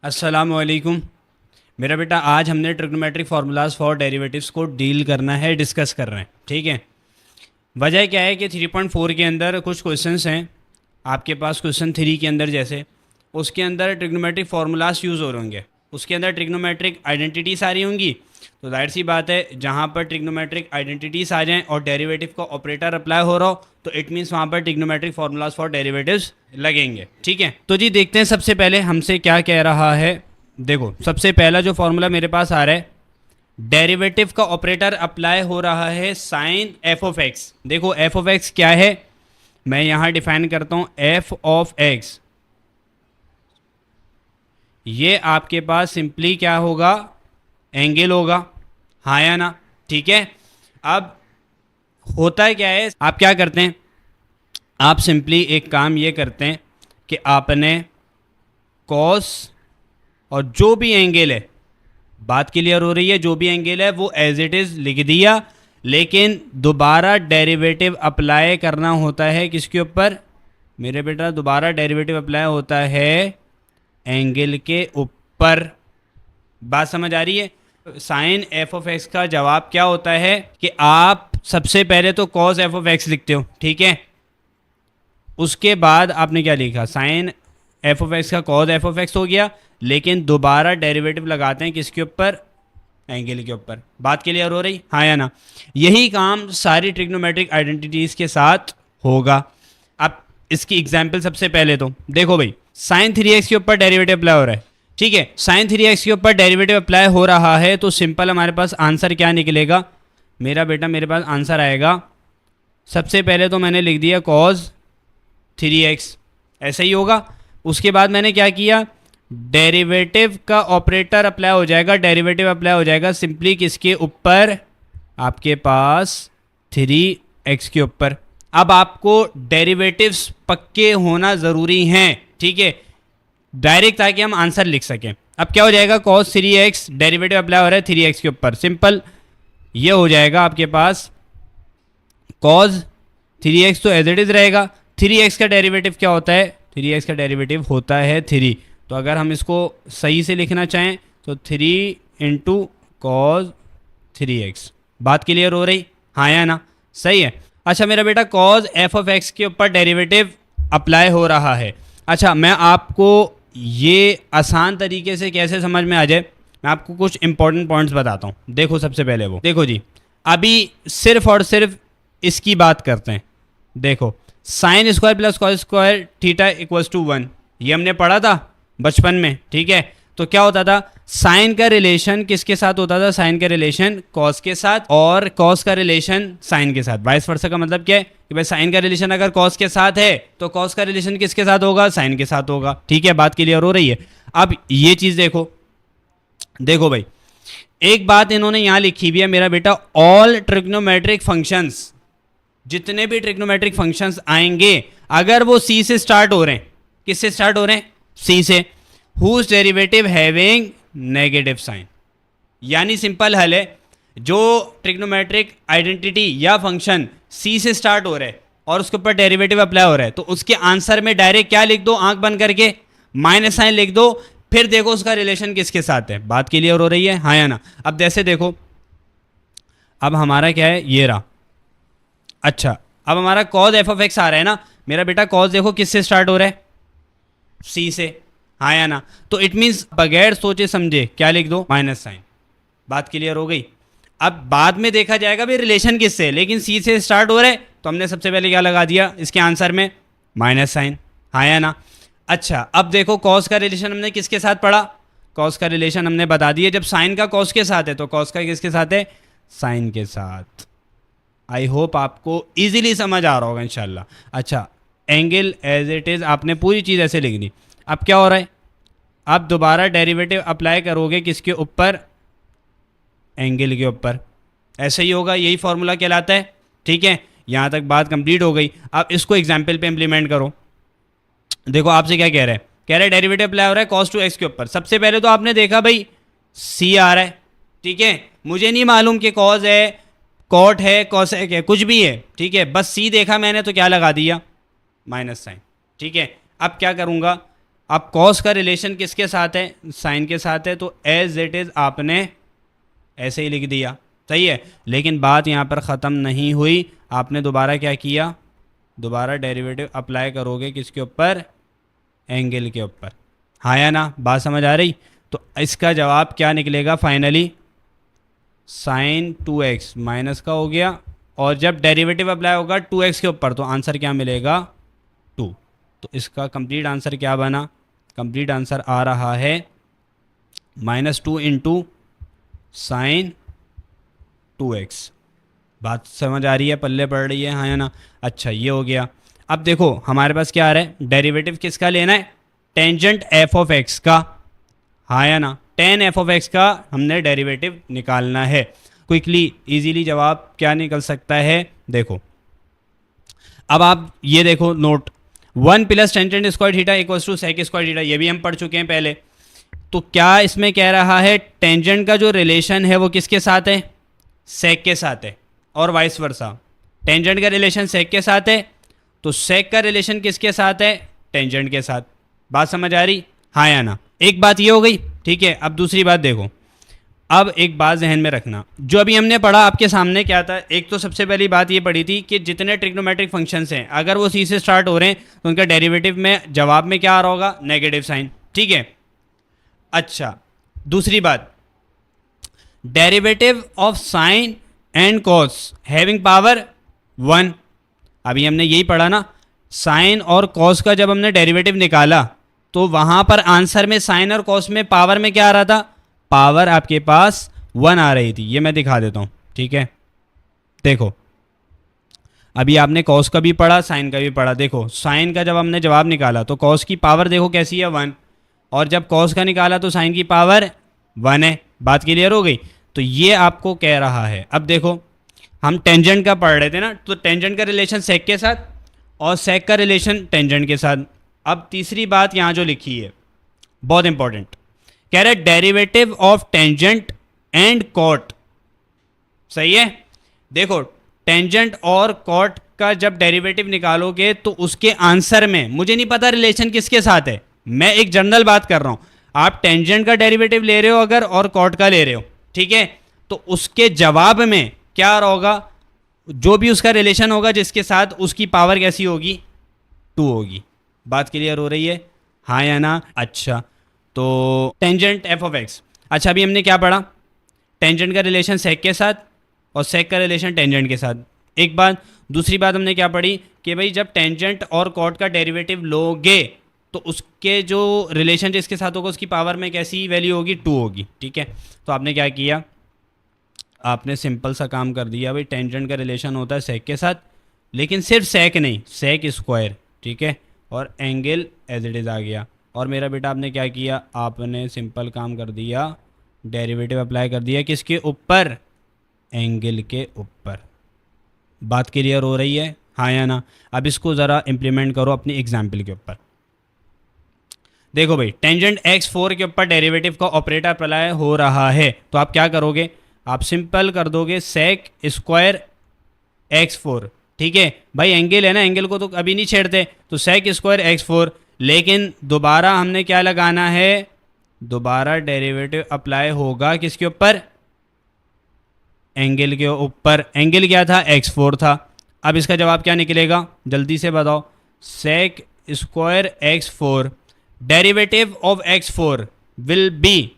अस्सलामुअलैकुम। मेरा बेटा, आज हमने ट्रिग्नोमेट्रिक फार्मूलाज फॉर डेरिवेटिव्स को डील करना है, डिस्कस कर रहे हैं। ठीक है। वजह क्या है कि 3.4 के अंदर कुछ क्वेश्चंस हैं आपके पास, क्वेश्चन 3 के अंदर जैसे उसके अंदर ट्रिग्नोमेट्रिक फार्मूलाज यूज़ हो रहे होंगे, उसके अंदर ट्रिग्नोमेट्रिक आइडेंटिटीज आ रही होंगी। तो जाहिर सी बात है, जहाँ पर ट्रिग्नोमेट्रिक आइडेंटिटीज आ जाएं और डेरिवेटिव का ऑपरेटर अप्लाई हो रहा हो तो इट मीन्स वहाँ पर ट्रिग्नोमेट्रिक फार्मूलाज फॉर डेरिवेटिव्स लगेंगे। ठीक है, तो जी देखते हैं सबसे पहले हमसे क्या कह रहा है। देखो, सबसे पहला जो फॉर्मूला मेरे पास आ रहा है, डेरिवेटिव का ऑपरेटर अप्लाई हो रहा है साइन एफ ऑफ एक्स। देखो एफ ऑफ एक्स क्या है, मैं यहां डिफाइन करता हूं। एफ ऑफ एक्स ये आपके पास सिंपली क्या होगा, एंगल होगा, हाँ या ना। ठीक है। अब होता है क्या है, आप क्या करते हैं, आप सिंपली एक काम ये करते हैं कि आपने कॉस और जो भी एंगल है, बात क्लियर हो रही है, जो भी एंगल है वो एज इट इज़ लिख दिया, लेकिन दोबारा डेरिवेटिव अप्लाई करना होता है किसके ऊपर मेरे बेटा, दोबारा डेरिवेटिव अप्लाई होता है एंगल के ऊपर। बात समझ आ रही है। साइन एफ ऑफ एक्स का जवाब क्या होता है कि आप सबसे पहले तो कॉस एफ ऑफ एक्स लिखते हो, ठीक है। उसके बाद आपने क्या लिखा, साइन एफ ऑफ एक्स का कॉस एफ ऑफ एक्स हो गया, लेकिन दोबारा डेरिवेटिव लगाते हैं किसके ऊपर, एंगल के ऊपर। बात क्लियर हो रही, हाँ या ना। यही काम सारी ट्रिग्नोमेट्रिक आइडेंटिटीज के साथ होगा। अब इसकी एग्जांपल सबसे पहले तो देखो भाई, साइन 3x के ऊपर डेरिवेटिव अप्लाई हो रहा है, ठीक है। साइन 3x के ऊपर डेरिवेटिव अप्लाई हो रहा है तो सिंपल हमारे पास आंसर क्या निकलेगा मेरा बेटा, मेरे पास आंसर आएगा, सबसे पहले तो मैंने लिख दिया कॉस 3x, ऐसा ही होगा। उसके बाद मैंने क्या किया, डेरिवेटिव का ऑपरेटर अप्लाई हो जाएगा, डेरिवेटिव अप्लाई हो जाएगा सिंपली किसके ऊपर, आपके पास 3x के ऊपर। अब आपको डेरिवेटिव्स पक्के होना ज़रूरी हैं, ठीक है, डायरेक्ट, ताकि हम आंसर लिख सकें। अब क्या हो जाएगा, cos 3x डेरिवेटिव अप्लाई हो रहा है 3x के ऊपर, सिंपल ये हो जाएगा आपके पास cos 3x तो एज इट इज़ रहेगा। 3x का डेरिवेटिव क्या होता है, 3x का डेरिवेटिव होता है 3। तो अगर हम इसको सही से लिखना चाहें तो 3 इंटू कॉज 3x। बात क्लियर हो रही, हाँ या ना, सही है। अच्छा मेरा बेटा, कॉज एफ ऑफ एक्स के ऊपर डेरिवेटिव अप्लाई हो रहा है। अच्छा, मैं आपको ये आसान तरीके से कैसे समझ में आ जाए, मैं आपको कुछ इंपॉर्टेंट पॉइंट्स बताता हूँ। देखो सबसे पहले वो देखो जी, अभी सिर्फ और सिर्फ इसकी बात करते हैं। देखो, sine square plus cos square theta equals to 1, ये हमने पढ़ा था बचपन में, ठीक है। तो क्या होता था, साइन का रिलेशन किसके साथ होता था, साइन का रिलेशन कॉस के साथ, और कॉस का रिलेशन साइन के साथ। वाइस वर्सा का मतलब क्या है कि भाई साइन का रिलेशन अगर कॉस के साथ है तो कॉस का रिलेशन किसके साथ होगा, साइन के साथ होगा। ठीक है, बात क्लियर हो रही है। अब ये चीज देखो, देखो भाई, एक बात इन्होंने यहां लिखी भी है मेरा बेटा, ऑल ट्रिग्नोमेट्रिक फंक्शंस, जितने भी ट्रिग्नोमेट्रिक फंक्शंस आएंगे अगर वो सी से स्टार्ट हो रहे हैं, किससे स्टार्ट हो रहे हैं, सी से, whose derivative having negative sine. यानी सिंपल हल है, जो ट्रिग्नोमेट्रिक आइडेंटिटी या फंक्शन सी से स्टार्ट हो रहा है और उसके ऊपर डेरिवेटिव अप्लाई हो रहा है तो उसके आंसर में डायरेक्ट क्या लिख दो, आंख बंद करके माइनस साइन लिख दो, फिर देखो उसका रिलेशन किसके साथ है। बात क्लियर हो रही है, हाँ या ना। अब जैसे देखो, अब हमारा क्या है, ये रहा। अच्छा, अब हमारा कॉज एफ ऑफ एक्स आ रहा है ना मेरा बेटा, कॉज देखो किससे स्टार्ट हो रहा है, सी से, हाँ या ना। तो इट मीन्स बगैर सोचे समझे क्या लिख दो, माइनस साइन। बात क्लियर हो गई। अब बाद में देखा जाएगा भी रिलेशन किससे, लेकिन सी से स्टार्ट हो रहा है तो हमने सबसे पहले क्या लगा दिया इसके आंसर में, माइनस साइन, हाँ या ना। अच्छा, अब देखो कॉस का रिलेशन हमने किसके साथ पढ़ा, कॉस का रिलेशन हमने बता दिया, जब साइन का कॉस के साथ है तो कॉस का किसके साथ है, साइन के साथ। आई होप आपको इजीली समझ आ रहा होगा इंशाल्लाह। अच्छा, एंगल एज इट इज़ आपने पूरी चीज़ ऐसे लिख दी। अब क्या हो रहा है, आप दोबारा डेरिवेटिव अप्लाई करोगे किसके ऊपर, एंगल के ऊपर, ऐसे ही होगा, यही फॉर्मूला कहलाता है। ठीक है, यहाँ तक बात कंप्लीट हो गई। अब इसको एग्जाम्पल पे इम्प्लीमेंट करो। देखो आपसे क्या कह रहा है, कह रहा है डेरिवेटिव अप्लाई हो रहा है cos 2x के ऊपर। सबसे पहले तो आपने देखा भाई c आ रहा है, ठीक है, मुझे नहीं मालूम कि cos है, कॉट है, कॉसेक है, कुछ भी है, ठीक है, बस सी देखा मैंने तो क्या लगा दिया, माइनस साइन। ठीक है, अब क्या करूंगा, अब कॉस का रिलेशन किसके साथ है, साइन के साथ है, तो एज इट इज़ आपने ऐसे ही लिख दिया, सही है। लेकिन बात यहाँ पर ख़त्म नहीं हुई, आपने दोबारा क्या किया, दोबारा डेरिवेटिव अप्लाई करोगे किसके ऊपर, एंगल के ऊपर, हाँ या ना, बात समझ आ रही। तो इसका जवाब क्या निकलेगा फाइनली, साइन 2x माइनस का हो गया, और जब डेरिवेटिव अप्लाई होगा 2x के ऊपर तो आंसर क्या मिलेगा, 2। तो इसका कंप्लीट आंसर क्या बना, कंप्लीट आंसर आ रहा है -2 इंटू साइन 2x। बात समझ आ रही है, पल्ले पड़ रही है, हाँ या ना। अच्छा ये हो गया। अब देखो हमारे पास क्या आ रहा है, डेरिवेटिव किसका लेना है, टेंजेंट एफ ऑफ एक्स का, हाँ या ना, टेन एफ ऑफ एक्स का हमने डेरिवेटिव निकालना है। क्विकली इजीली जवाब क्या निकल सकता है, देखो अब आप ये देखो note, 1 plus tangent square theta equals to sec square theta, ये भी हम पढ़ चुके हैं पहले। तो क्या इसमें कह रहा है, टेंजेंट का जो रिलेशन है वो किसके साथ है, सेक के साथ है, और वाइस वर्सा। टेंजेंट का रिलेशन सेक के साथ है, तो सेक का रिलेशन किसके साथ है, टेंजेंट के साथ। बात समझ आ रही, हाँ या ना। एक बात ये हो गई, ठीक है। अब दूसरी बात देखो, अब एक बात जहन में रखना, जो अभी हमने पढ़ा आपके सामने क्या था, एक तो सबसे पहली बात ये पढ़ी थी कि जितने ट्रिग्नोमेट्रिक फंक्शंस हैं अगर वो सी से स्टार्ट हो रहे हैं तो उनका डेरिवेटिव में जवाब में क्या आ रहा होगा, नेगेटिव साइन, ठीक है। अच्छा दूसरी बात, derivative of sine and cos having power 1, अभी हमने यही पढ़ा ना, साइन और कॉस का जब हमने डेरिवेटिव निकाला तो वहां पर आंसर में साइन और कॉस में पावर में क्या आ रहा था, पावर आपके पास 1 आ रही थी। ये मैं दिखा देता हूं, ठीक है। देखो अभी आपने कॉस का भी पढ़ा, साइन का भी पढ़ा। देखो साइन का जब हमने जवाब निकाला तो कॉस की पावर देखो कैसी है, 1, और जब कॉस का निकाला तो साइन की पावर 1 है। बात क्लियर हो गई। तो ये आपको कह रहा है, अब देखो हम टेंजेंट का पढ़ रहे थे ना, तो टेंजेंट का रिलेशन सेक के साथ और सेक का रिलेशन टेंजेंट के साथ। अब तीसरी बात यहाँ जो लिखी है बहुत इंपॉर्टेंट, कह रहे derivative of tangent and cot, सही है। देखो टेंजेंट और कॉट का जब डेरिवेटिव निकालोगे तो उसके आंसर में, मुझे नहीं पता रिलेशन किसके साथ है, मैं एक जनरल बात कर रहा हूं, आप टेंजेंट का डेरिवेटिव ले रहे हो अगर और कॉट का ले रहे हो, ठीक है, तो उसके जवाब में क्या आ रहा होगा, जो भी उसका रिलेशन होगा जिसके साथ, उसकी पावर कैसी होगी, 2 होगी। बात क्लियर हो रही है, हाँ या ना। अच्छा तो टेंजेंट एफ ऑफ एक्स, अच्छा अभी हमने क्या पढ़ा, टेंजेंट का रिलेशन सेक के साथ और सेक का रिलेशन टेंजेंट के साथ, एक बात। दूसरी बात हमने क्या पढ़ी कि भाई जब टेंजेंट और कॉट का डेरिवेटिव लोगे तो उसके जो रिलेशन जिसके साथ होगा उसकी पावर में कैसी वैल्यू होगी, 2 होगी, ठीक है। तो आपने क्या किया, आपने सिंपल सा काम कर दिया, भाई टेंजेंट का रिलेशन होता है सेक के साथ, लेकिन सिर्फ सेक नहीं, सेक स्क्वायर, ठीक है, और एंगल एज इट इज़ आ गया। और मेरा बेटा आपने क्या किया, आपने सिंपल काम कर दिया, डेरिवेटिव अप्लाई कर दिया किसके ऊपर, एंगल के ऊपर। बात क्लियर हो रही है, हाँ या ना। अब इसको ज़रा इम्प्लीमेंट करो अपनी एग्जाम्पल के ऊपर। देखो भाई टेंजेंट x4 के ऊपर डेरिवेटिव का ऑपरेटर अप्लाई हो रहा है, तो आप क्या करोगे, आप सिंपल कर दोगे सेक स्क्वायर x4, ठीक है भाई, एंगल है ना, एंगल को तो अभी नहीं छेड़ते, तो सेक स्क्वायर x4, लेकिन दोबारा हमने क्या लगाना है, दोबारा डेरिवेटिव अप्लाई होगा किसके ऊपर, एंगल के ऊपर। एंगल क्या था, x4 था। अब इसका जवाब क्या निकलेगा, जल्दी से बताओ, sec square x4 derivative of x4 will be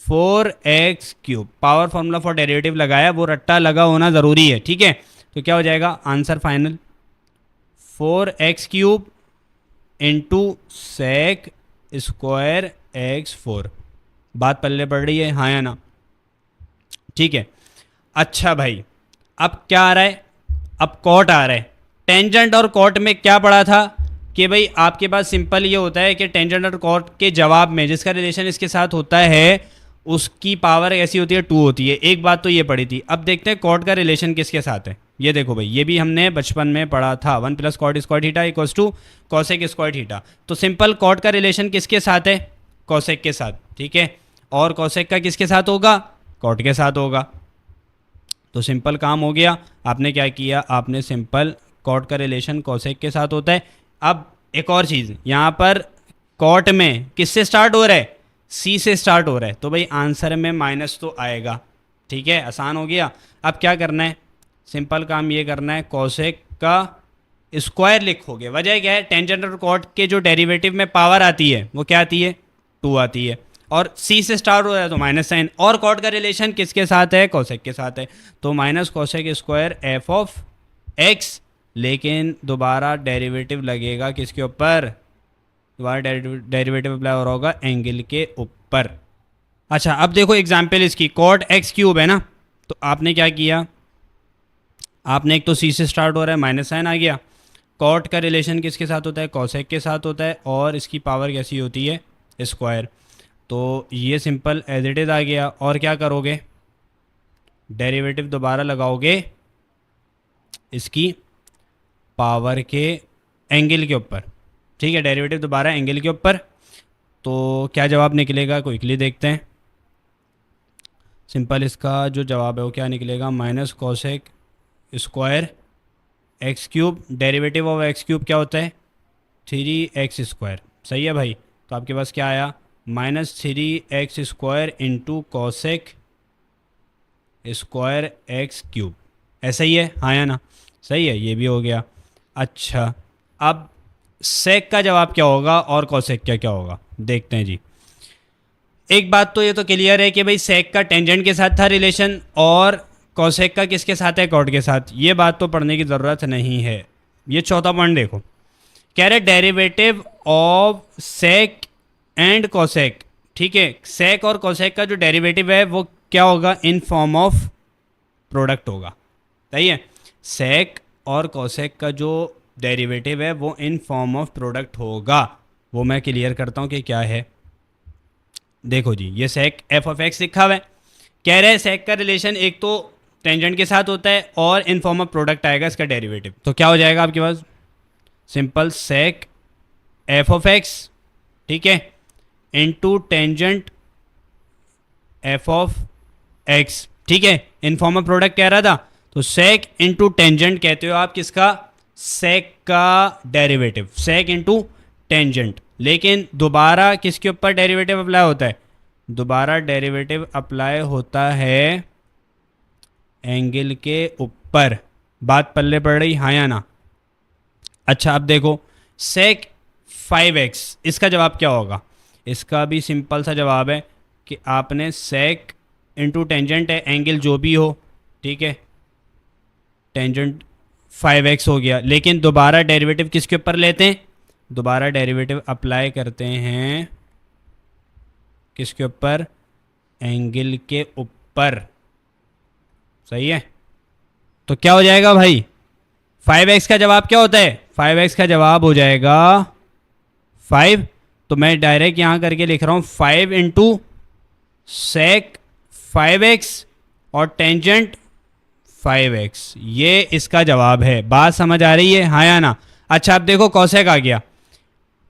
4x3। Power formula for derivative लगाया, वो रट्टा लगा होना ज़रूरी है, ठीक है। तो क्या हो जाएगा answer final, 4x3 into sec square x4। बात पल्ले पड़ रही है, हाँ या ना, ठीक है। अच्छा भाई अब क्या आ रहा है, अब कॉट आ रहा है। टेंजेंट और कॉट में क्या पढ़ा था कि भाई आपके पास सिंपल ये होता है कि टेंजेंट और कॉट के जवाब में जिसका रिलेशन इसके साथ होता है उसकी पावर ऐसी होती है, 2 होती है। एक बात तो ये पढ़ी थी। अब देखते हैं कॉट का रिलेशन किसके साथ है। ये देखो भाई, ये भी हमने बचपन में पढ़ा था, 1 plus cot square theta equals to cosec square theta. तो सिंपल कॉट का रिलेशन किसके साथ है, कॉसेक के साथ, ठीक है। और कॉसेक का किसके साथ होगा, कॉट के साथ होगा। तो सिंपल काम हो गया। आपने क्या किया, आपने सिंपल कॉट का रिलेशन कॉसेक के साथ होता है। अब एक और चीज़, यहाँ पर कॉट में किससे स्टार्ट हो रहा है, सी से स्टार्ट हो रहा है, तो भाई आंसर में माइनस तो आएगा। ठीक है, आसान हो गया। अब क्या करना है, सिंपल काम ये करना है, कोसेक का स्क्वायर लिखोगे। वजह क्या है, टेंजेंट और कॉट के जो डेरिवेटिव में पावर आती है वो क्या आती है, 2 आती है, और सी से स्टार्ट हो रहा है तो माइनस साइन, और कॉट का रिलेशन किसके साथ है, कोसेक के साथ है, तो minus cosec square F of x, लेकिन दोबारा डेरिवेटिव लगेगा किसके ऊपर, दोबारा डेरिवेटिव अप्लाई हो रहा होगा एंगल के ऊपर। अच्छा अब देखो एग्जाम्पल इसकी, कॉट एक्स क्यूब है ना, तो आपने क्या किया, आपने एक तो सी से स्टार्ट हो रहा है, माइनस साइन आ गया, कॉट का रिलेशन किसके साथ होता है, कोसेक के साथ होता है, और इसकी पावर कैसी होती है, स्क्वायर, तो ये सिंपल एज इट इज़ आ गया। और क्या करोगे, डेरिवेटिव दोबारा लगाओगे इसकी पावर के एंगल के ऊपर। ठीक है, डेरिवेटिव दोबारा एंगल के ऊपर, तो क्या जवाब निकलेगा क्विकली देखते हैं। सिंपल इसका जो जवाब है वो क्या निकलेगा, minus cosec square x cube, derivative of x cube क्या होता है, 3x स्क्वायर। सही है भाई, तो आपके पास क्या आया, -3x square into cosec square x cube. ऐसा ही है, हाँ या ना, सही है, ये भी हो गया। अच्छा अब सेक का जवाब क्या होगा और कोसेक क्या क्या होगा, देखते हैं जी। एक बात तो ये तो क्लियर है कि भाई सेक का टेंजेंट के साथ था रिलेशन, और कोसेक का किसके साथ है, कॉट के साथ, ये बात तो पढ़ने की ज़रूरत नहीं है। ये चौथा पॉइंट देखो, कह रहे derivative of sec and cosec. ठीक है, सेक और कोसेक का जो डेरिवेटिव है वो क्या होगा, इन फॉर्म ऑफ प्रोडक्ट होगा। सही है, सेक और कोसेक का जो डेरिवेटिव है वो इन फॉर्म ऑफ प्रोडक्ट होगा। वो मैं क्लियर करता हूँ कि क्या है। देखो जी, ये सेक एफ ऑफ एक्स लिखा हुआ है, कह रहे हैं सेक का रिलेशन एक तो टेंजेंट के साथ होता है और इन फॉर्म ऑफ प्रोडक्ट आएगा इसका डेरिवेटिव, तो क्या हो जाएगा आपके पास, simple sec f of x, ठीक है, into tangent f of x. ठीक है, इन फॉर्म ऑफ प्रोडक्ट कह रहा था, तो सेक इनटू टेंजेंट कहते हो आप किसका, सेक का डेरिवेटिव, सेक इनटू टेंजेंट। लेकिन दोबारा किसके ऊपर डेरिवेटिव अप्लाई होता है, दोबारा डेरिवेटिव अप्लाई होता है एंगल के ऊपर। बात पल्ले पड़ रही, हाँ या ना। अच्छा अब देखो, सेक 5x, इसका जवाब क्या होगा, इसका भी सिंपल सा जवाब है कि आपने सेक इंटू टेंजेंट है, एंगल जो भी हो, ठीक है, टेंजेंट 5x हो गया, लेकिन दोबारा डेरिवेटिव किसके ऊपर लेते हैं, दोबारा डेरिवेटिव अप्लाई करते हैं किसके ऊपर, एंगल के ऊपर। सही है, तो क्या हो जाएगा भाई, 5x का जवाब क्या होता है, 5x का जवाब हो जाएगा 5, तो मैं डायरेक्ट यहां करके लिख रहा हूं 5 इंटू सेक 5x और टेंजेंट 5x, ये इसका जवाब है। बात समझ आ रही है, हाँ या ना। अच्छा अब देखो कोसेक आ गया,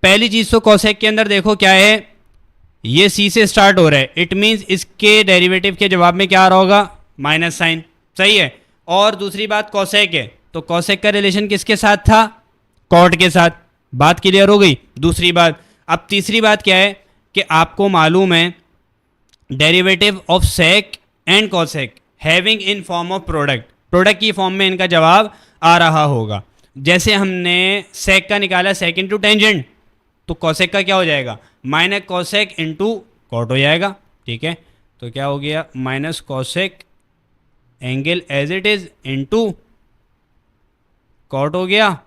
पहली चीज तो कोसेक के अंदर देखो क्या है, ये सी से स्टार्ट हो रहा है, इट मीन्स इसके डेरिवेटिव के जवाब में क्या आ रहा होगा, माइनस साइन। सही है, और दूसरी बात कोसेक है, तो कोसेक का रिलेशन किसके साथ था, कॉट के साथ। बात क्लियर हो गई। दूसरी बात, अब तीसरी बात क्या है कि आपको मालूम है derivative of sec and cosec having in form of product, product की फॉर्म में इनका जवाब आ रहा होगा। जैसे हमने सेक का निकाला सेक इंटू टेंजेंट, तो कोसेक का क्या हो जाएगा, माइनस कोसेक इंटू कॉट हो जाएगा। ठीक है, तो क्या हो गया, minus cosec angle as it is into cot हो गया।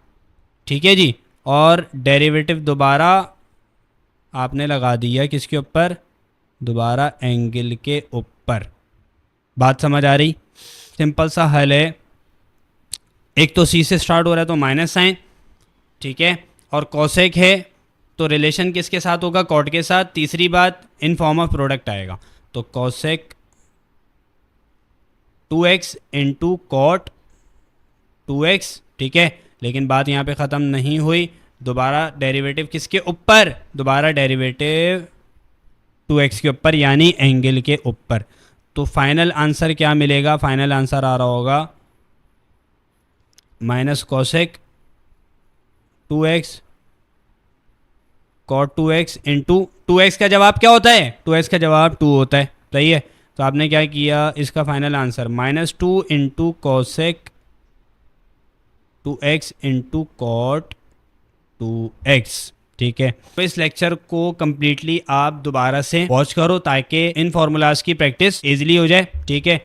ठीक है जी, और डेरिवेटिव दोबारा आपने लगा दिया किसके ऊपर, दोबारा एंगल के ऊपर। बात समझ आ रही, सिंपल सा हल है। एक तो सी से स्टार्ट हो रहा है तो माइनस साइन, ठीक है, और कोसेक है तो रिलेशन किसके साथ होगा, कॉट के साथ। तीसरी बात, इन फॉर्म ऑफ प्रोडक्ट आएगा, तो cosec 2x into cot 2x। ठीक है, लेकिन बात यहाँ पे ख़त्म नहीं हुई, दोबारा डेरिवेटिव किसके ऊपर, दोबारा डेरिवेटिव 2x के ऊपर, यानी एंगल के ऊपर। तो फाइनल आंसर क्या मिलेगा, फाइनल आंसर आ रहा होगा minus cosec 2x cot 2x into 2x का जवाब क्या होता है, 2x का जवाब 2 होता है, सही है। तो आपने क्या किया, इसका final answer -2 into cosec 2x into cot 2x, ठीक है। तो इस लेक्चर को कम्प्लीटली आप दोबारा से वॉच करो ताकि इन फॉर्मूलाज की प्रैक्टिस इजीली हो जाए, ठीक है।